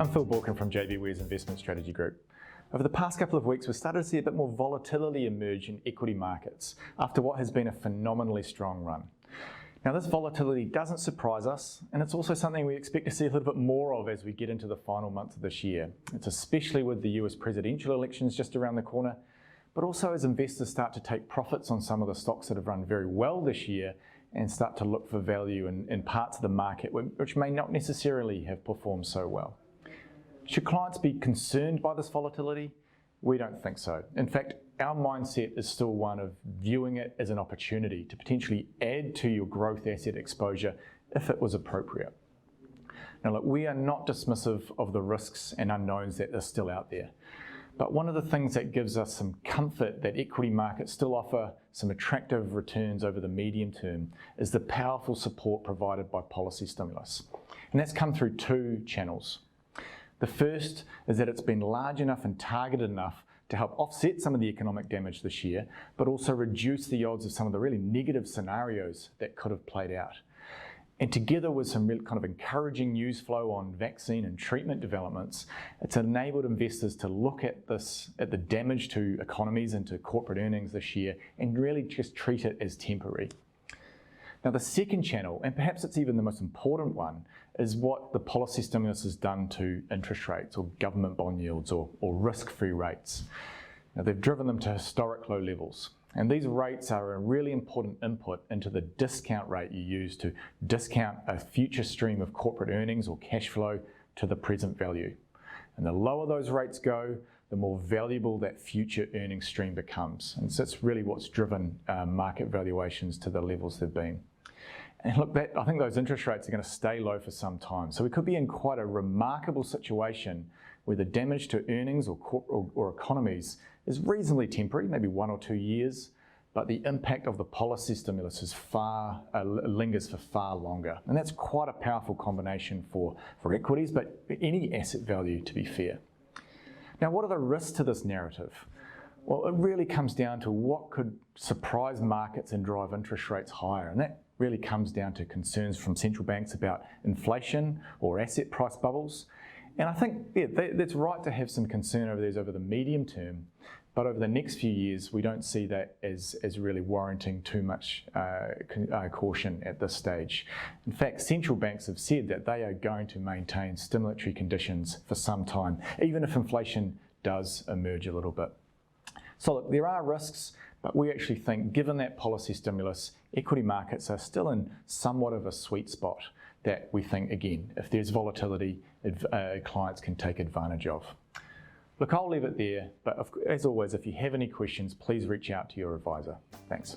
I'm Philip Borkin from JBWere's Investment Strategy Group. Over the past couple of weeks, we've started to see a bit more volatility emerge in equity markets after what has been a phenomenally strong run. Now, this volatility doesn't surprise us, and it's also something we expect to see a little bit more of as we get into the final months of this year. It's especially with the US presidential elections just around the corner, but also as investors start to take profits on some of the stocks that have run very well this year and start to look for value in parts of the market which may not necessarily have performed so well. Should clients be concerned by this volatility? We don't think so. In fact, our mindset is still one of viewing it as an opportunity to potentially add to your growth asset exposure if it was appropriate. Now look, we are not dismissive of the risks and unknowns that are still out there. But one of the things that gives us some comfort that equity markets still offer some attractive returns over the medium term is the powerful support provided by policy stimulus. And that's come through two channels. The first is that it's been large enough and targeted enough to help offset some of the economic damage this year, but also reduce the odds of some of the really negative scenarios that could have played out. And together with some real kind of encouraging news flow on vaccine and treatment developments, it's enabled investors to look at the damage to economies and to corporate earnings this year and really just treat it as temporary. Now, the second channel, and perhaps it's even the most important one, is what the policy stimulus has done to interest rates or government bond yields or risk-free rates. Now, they've driven them to historic low levels. And these rates are a really important input into the discount rate you use to discount a future stream of corporate earnings or cash flow to the present value. And the lower those rates go, the more valuable that future earnings stream becomes. And so that's really what's driven market valuations to the levels they've been. And look, I think those interest rates are going to stay low for some time. So we could be in quite a remarkable situation where the damage to earnings or economies is reasonably temporary, maybe 1 or 2 years, but the impact of the policy stimulus is lingers for far longer. And that's quite a powerful combination for equities, but any asset value, to be fair. Now, what are the risks to this narrative? Well, it really comes down to what could surprise markets and drive interest rates higher. And that really comes down to concerns from central banks about inflation or asset price bubbles. And I think that's right to have some concern over these over the medium term, but over the next few years, we don't see that as really warranting too much caution at this stage. In fact, central banks have said that they are going to maintain stimulatory conditions for some time, even if inflation does emerge a little bit. So look, there are risks, but we actually think, given that policy stimulus, equity markets are still in somewhat of a sweet spot that we think, again, if there's volatility, clients can take advantage of. Look, I'll leave it there, but as always, if you have any questions, please reach out to your advisor. Thanks.